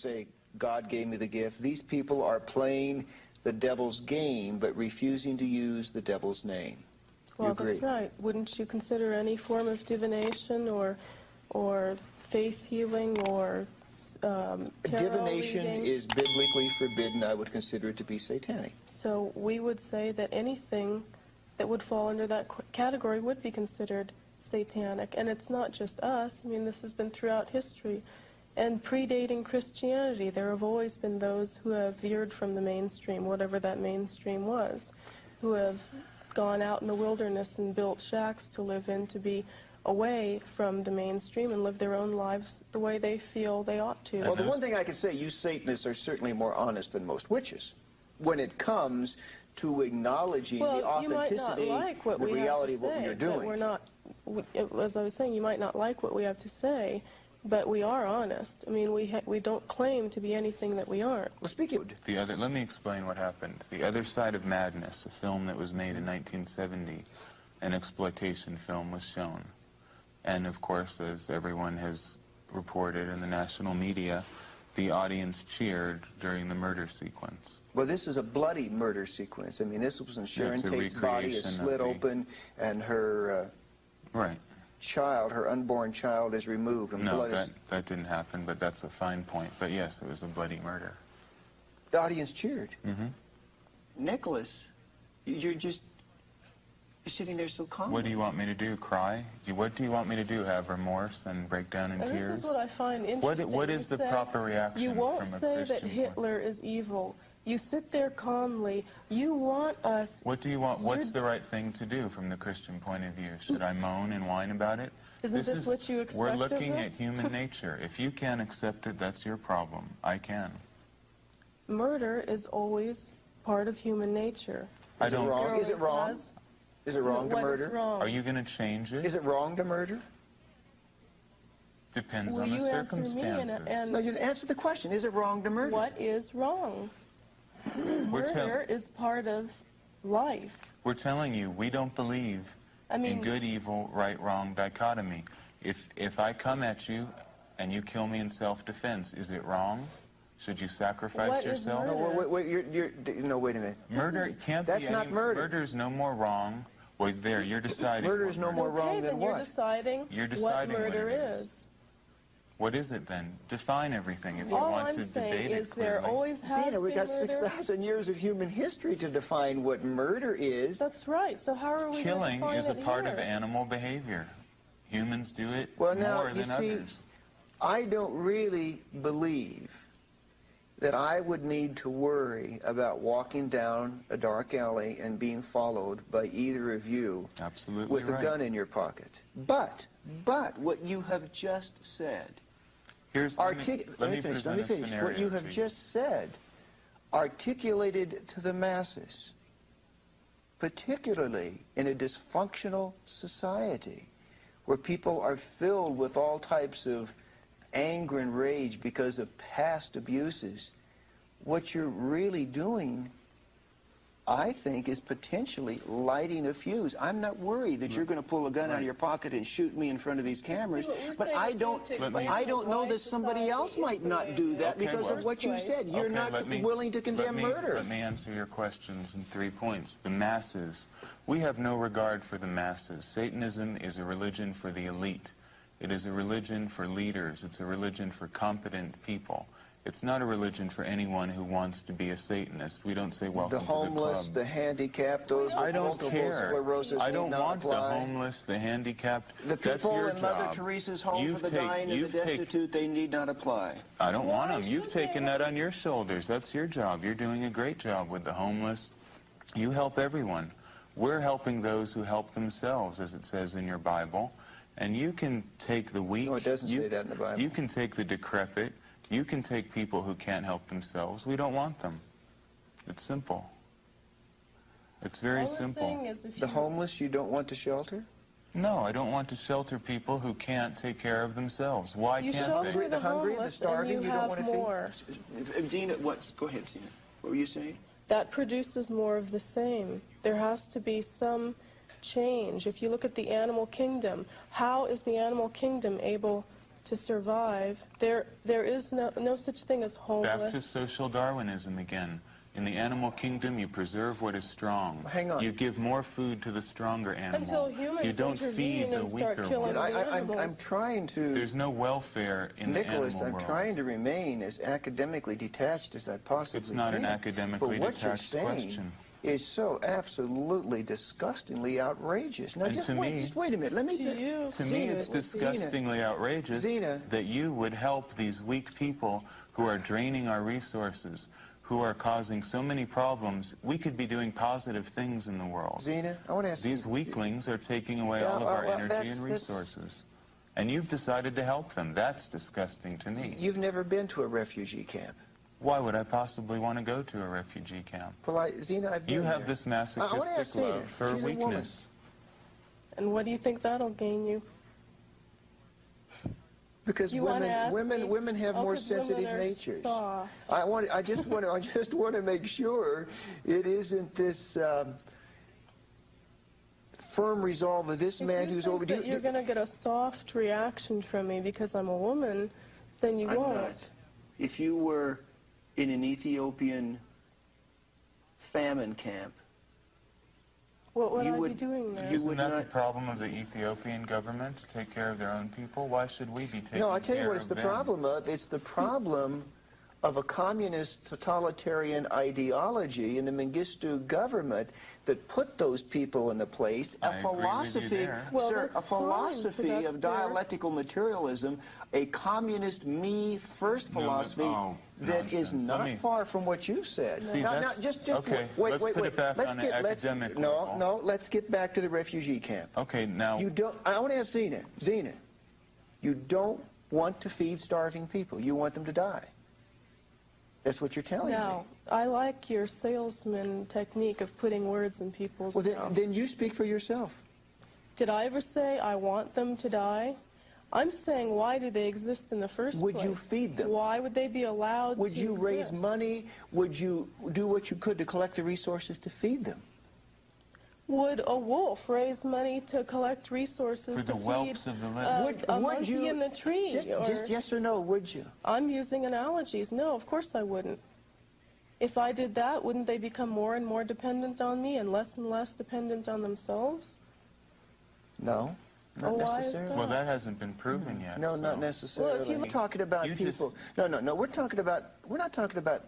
say, God gave me the gift. These people are playing the devil's game, but refusing to use the devil's name. Well, that's right. Wouldn't you consider any form of divination or faith healing or tarot Divination reading is biblically forbidden. I would consider it to be satanic. So we would say that anything that would fall under that category would be considered satanic. And it's not just us. I mean, this has been throughout history. And predating Christianity, there have always been those who have veered from the mainstream, whatever that mainstream was, who have gone out in the wilderness and built shacks to live in, to be away from the mainstream and live their own lives the way they feel they ought to. Well, the one thing I can say, you Satanists are certainly more honest than most witches when it comes to acknowledging the authenticity, the reality of what you're doing. We're not, as I was saying, you might not like what we have to say, but we are honest. I mean, we don't claim to be anything that we aren't. Well, speaking of let me explain what happened. The Other Side of Madness, a film that was made in 1970, an exploitation film, was shown. And of course, as everyone has reported in the national media, the audience cheered during the murder sequence. Well, this is a bloody murder sequence. I mean, this was when Sharon Tate's body is slit open and her child, her unborn child, is removed. And no, that didn't happen, but that's a fine point. But yes, it was a bloody murder. The audience cheered. Mm-hmm. Nicholas, you're sitting there so calm. What do you want me to do? Cry? What do you want me to do? Have remorse and break down in tears? This is what I find interesting. What is the proper reaction from a Christian? You won't say that Hitler is evil. You sit there calmly. You want us... What do you want? What's the right thing to do from the Christian point of view? Should I moan and whine about it? Isn't this what you expect We're looking of at us? human nature. If you can't accept it, that's your problem. I can. Murder is always part of human nature. Is it wrong? Is it wrong? Is it wrong to murder? What is wrong? Are you going to change it? Is it wrong to murder? Depends on the circumstances. No, you answer the question. Is it wrong to murder? What is wrong? Murder is part of life. We're telling you, we don't believe in good, evil, right, wrong dichotomy. If I come at you and you kill me in self-defense, is it wrong? Should you sacrifice yourself? No, wait a minute. Murder can't be. That's not murder. Murder's no more wrong. Well, there, you're deciding. Murder is no more wrong than what? You're deciding what murder is. What is it then? Define everything if you want to debate it clearly. There always has been we got murder. 6,000 years of human history to define what murder is. That's right. So how are we Killing going to define is a part of animal behavior. Humans do it more than others. I don't really believe that I would need to worry about walking down a dark alley and being followed by either of you with a gun in your pocket. But what you have just said, let me finish. What you have just said, articulated to the masses, particularly in a dysfunctional society where people are filled with all types of anger and rage because of past abuses, what you're really doing, I think, is potentially lighting a fuse. I'm not worried that you're going to pull a gun out of your pocket and shoot me in front of these cameras, but I don't know that somebody else might not do that because of what you said. You're not willing to condemn murder. Let me answer your questions in 3 points. The masses. We have no regard for the masses. Satanism is a religion for the elite. It is a religion for leaders. It's a religion for competent people. It's not a religion for anyone who wants to be a Satanist. We don't say welcome to the club. The homeless, the handicapped, those with multiple sclerosis I don't want the homeless, the handicapped. The people in Mother Teresa's home for the dying and the destitute, they need not apply. I don't want them. You've taken that on your shoulders. That's your job. You're doing a great job with the homeless. You help everyone. We're helping those who help themselves, as it says in your Bible. And you can take the weak. No, it doesn't say that in the Bible. You can take the decrepit. You can take people who can't help themselves. We don't want them. It's simple. It's very simple. The homeless you don't want to shelter? No, I don't want to shelter people who can't take care of themselves. Why can't they? You shelter the hungry, the starving, you don't want to feed? Dina, go ahead, Dina. What were you saying? That produces more of the same. There has to be some change. If you look at the animal kingdom, how is the animal kingdom able to survive. There is no such thing as homeless. Back to social Darwinism again. In the animal kingdom, you preserve what is strong. Hang on. You give more food to the stronger animal. Until humans you don't feed intervene the and start weaker killing one. the animals. I'm trying to... There's no welfare in Nicholas, the animal world. I'm trying to remain as academically detached as I possibly can. It's not an academically but what detached you're saying question. Is so absolutely disgustingly outrageous. Now, And just to wait, me- just wait a minute. Let me... To you, To me, Zena, it's disgustingly outrageous Zena. that you would help these weak people who are draining our resources, who are causing so many problems. We could be doing positive things in the world. Zena, I want to ask These you... weaklings are taking away all of our energy and resources. And you've decided to help them. That's disgusting to me. You've never been to a refugee camp. Why would I possibly want to go to a refugee camp? Well, Zena, I've been You have there. this I wanna ask masochistic Zena. love for She's a woman. weakness. And what do you think that'll gain you? Because You wanna ask me? women have more 'cause women sensitive are natures. soft. I just want to make sure it isn't this firm resolve of this man who's over. If you think that you're going to get a soft reaction from me because I'm a woman, then you I'm won't. not. If you were in an Ethiopian famine camp, What would You I would- be doing there? you Isn't would that the not- problem of the Ethiopian government, to take care of their own people? Why should we be taking no, I tell you care what it's of the them? problem of. It's the problem of a communist totalitarian ideology in the Mengistu government that put those people in the place. I agree with you Philosophy, there. Well, sir, that's a philosophy fine, so that's of fair. dialectical materialism, a communist me-first No, but- philosophy oh, that is nonsense. Let not me- far from what you've said. See, now, that's- just okay, wait, let's wait, put wait. it back let's on an get, let's, academic no, level. no, let's get back to the refugee camp. Okay, now... You don't. I want to ask Zena. Zena, you don't want to feed starving people. You want them to die. That's what you're telling No, me. I like your salesman technique of putting words in people's Well, mouths. then you speak for yourself. Did I ever say I want them to die? I'm saying, why do they exist in the first place? Would you feed them? Why would they be allowed Would to you raise exist? money? Would you do what you could to collect the resources to feed them? Would a wolf raise money to collect resources For the to whelps feed of the litter. a monkey in the tree? Just yes or no, would you? I'm using analogies. No, of course I wouldn't. If I did that, wouldn't they become more and more dependent on me and less dependent on themselves? No, not Well, why is necessarily. that? Well, that hasn't been proven yet. No, so. not necessarily. Well, if you- We're talking about You people. just- No. We're not talking about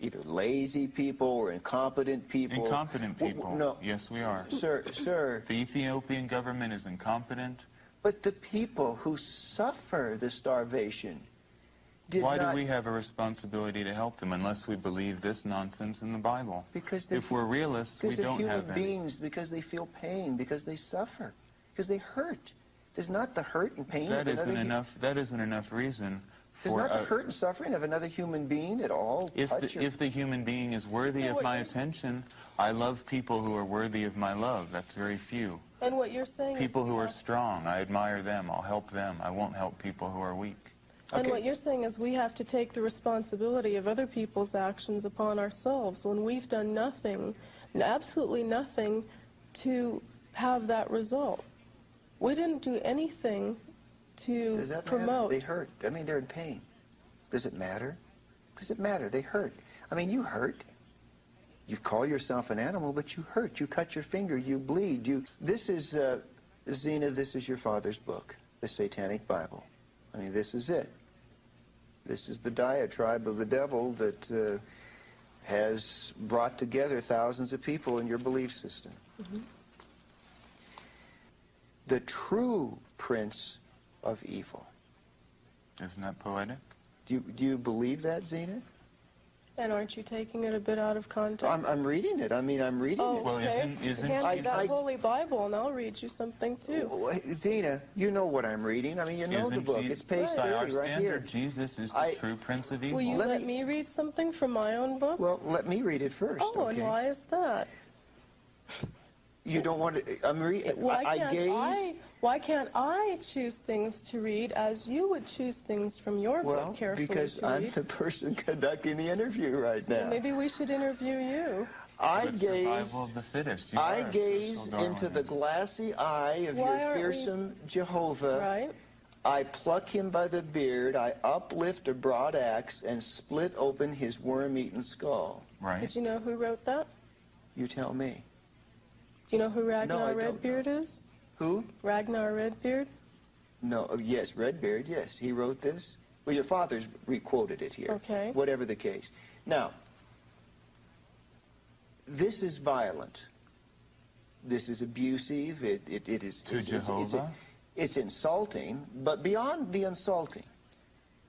either lazy people or incompetent people. Incompetent people. No, Yes, we are. sir. The Ethiopian government is incompetent. But the people who suffer the starvation did Why not. do we have a responsibility to help them unless we believe this nonsense in the Bible? Because they're, if we're realists, we because they're don't human have any. beings. Because they feel pain. Because they suffer. Because they hurt. Does not the hurt and pain That of isn't another enough. That isn't enough reason Does for not the hurt and suffering of another human being at all if touch your... if the human being is worthy So of what my you're s- attention, I love people who are worthy of my love. That's very few. And what you're saying People is who we are have- strong, I admire them. I'll help them. I won't help people who are weak. And Okay. what you're saying is we have to take the responsibility of other people's actions upon ourselves when we've done nothing, absolutely nothing, to have that result. We didn't do anything to Does that promote. matter? They hurt. I mean, they're in pain. Does it matter? Does it matter? They hurt. I mean, you hurt. You call yourself an animal, but you hurt. You cut your finger. You bleed. This is, Zena, this is your father's book, the Satanic Bible. I mean, this is it. This is the diatribe of the devil that has brought together thousands of people in your belief system. Mm-hmm. The true prince of evil. Isn't that poetic? Do you believe that, Zena? And aren't you taking it a bit out of context? I'm reading it. I mean, I'm reading Oh, it. Well, okay. isn't Hand me Jesus- that Holy Bible and I'll read you something too. Oh, Zena, you know what I'm reading. I mean, you know the Isn't book. Je- It's page by our 30 right standard, here. Jesus is the I- true Prince of Evil. Will you Let let me- me read something from my own book? Well, let me read it first, oh, okay? and why is that? You don't want to... I'm reading... Why can't I choose things to read as you would choose things from your Well, book carefully because to I'm read? the person conducting the interview right now. Well, maybe we should interview you. I But gaze... survival of the fittest. You are I a gaze social into the Darwinist. glassy eye of Why your aren't we- fearsome Jehovah. Right? I pluck him by the beard, I uplift a broad axe, and split open his worm-eaten skull. Right. Did you know who wrote that? You tell me. Do you know who No, I Ragnar don't Redbeard know. is? Who? Ragnar Redbeard? No, yes, Redbeard, yes. He wrote this. Well, your father's re-quoted it here. Okay. Whatever the case. Now, this is violent. This is abusive. It is... To Jehovah? It's insulting, but beyond the insulting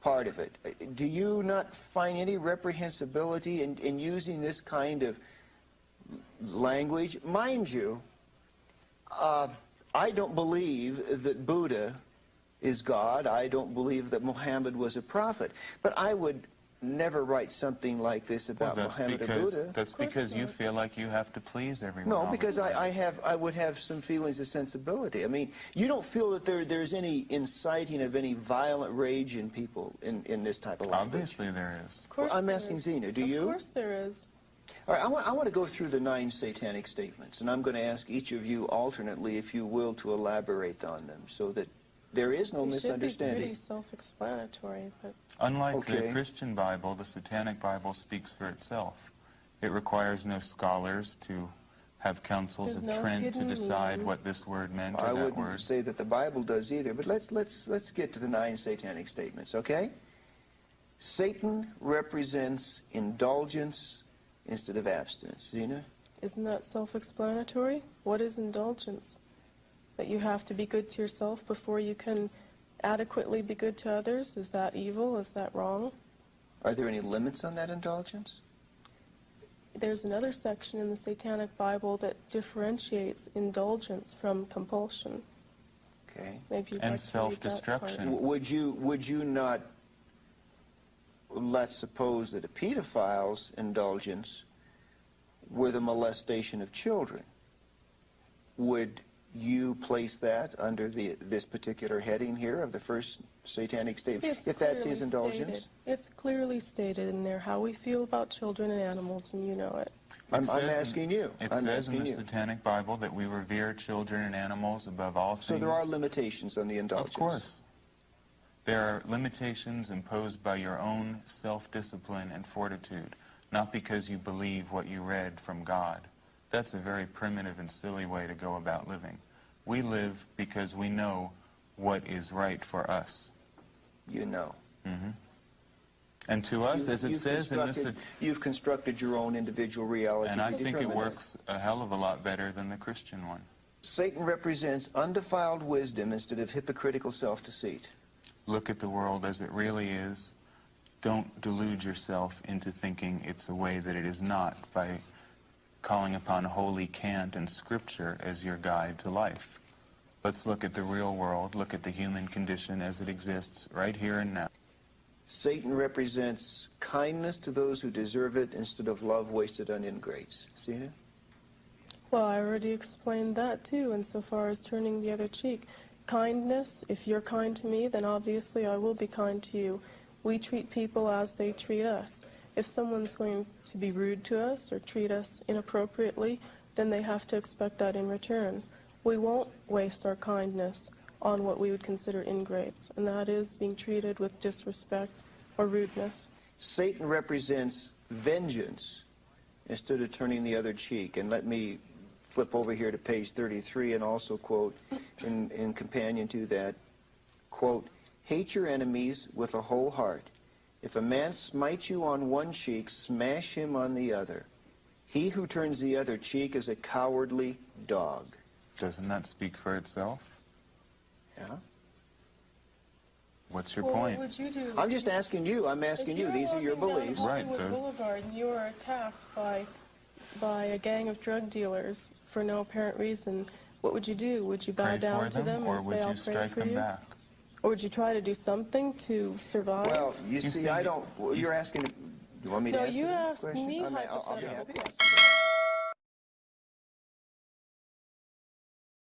part of it, do you not find any reprehensibility in using this kind of language? Mind you, I don't believe that Buddha is God. I don't believe that Muhammad was a prophet. But I would never write something like this about Muhammad or Buddha. That's because you feel like you have to please everyone. No, because I would have some feelings of sensibility. I mean, you don't feel that there's any inciting of any violent rage in people in this type of language? Obviously there is. Of course Well, I'm there asking is. Zena, do you? Of course there is. All right, I want to go through the 9 satanic statements, and I'm going to ask each of you alternately, if you will, to elaborate on them so that there is no It should be misunderstanding. pretty self-explanatory, but Unlike the Okay. Christian Bible, the Satanic Bible speaks for itself. It requires no scholars to have councils There's of no Trent to hidden decide meaning. what this word meant I or that wouldn't word. say that the Bible does either, but let's get to the 9 satanic statements, okay? Satan represents indulgence instead of abstinence. Zena? isn't that self-explanatory? What is indulgence? That you have to be good to yourself before you can adequately be good to others? Is that evil? Is that wrong? Are there any limits on that indulgence? There's another section in the Satanic Bible that differentiates indulgence from compulsion. Okay. Maybe you'd And like to read that self-destruction. part. Would you not, let's suppose that a pedophile's indulgence were the molestation of children? Would you place that under this particular heading here of the first satanic statement, It's if that's his clearly indulgence? stated. It's clearly stated in there how we feel about children and animals, and you know it. I'm says in- asking you. It I'm says in asking the you. Satanic Bible that we revere children and animals above all things. So there are limitations on the indulgence. Of course. There are limitations imposed by your own self-discipline and fortitude, not because you believe what you read from God. That's a very primitive and silly way to go about living. We live because we know what is right for us. You know. And to us, as it You've says in this... You've constructed your own individual reality. And I to think it determine works a hell of a lot better than the Christian one. Satan represents undefiled wisdom instead of hypocritical self-deceit. Look at the world as it really is. Don't delude yourself into thinking it's a way that it is not by calling upon holy cant and scripture as your guide to life. Let's look at the real world, look at the human condition as it exists right here and now. Satan represents kindness to those who deserve it instead of love wasted on ingrates. See it? Well, I already explained that too, insofar as turning the other cheek. Kindness, if you're kind to me, then obviously I will be kind to you. We treat people as they treat us. If someone's going to be rude to us or treat us inappropriately, then they have to expect that in return. We won't waste our kindness on what we would consider ingrates, and that is being treated with disrespect or rudeness. Satan represents vengeance instead of turning the other cheek. And let me flip over here to page 33 and also quote in companion to that, quote, hate your enemies with a whole heart. If a man smites you on one cheek, smash him on the other. He who turns the other cheek is a cowardly dog. Doesn't that speak for itself? Yeah? What's your Well, point? what would you do? I'm just asking you. I'm asking you. These are your beliefs. Right, Hollywood those- Boulevard, and you are attacked by a gang of drug dealers for no apparent reason. What would you do? Would you bow Pray down for to them, them or and would say, "I'll you pray strike for them you"? back? Or would you try to do something to survive? Well, you You see, see, I don't. you You're s- asking. You want me to No, answer you the asked question? me I'll be happy to hypothetical answer that.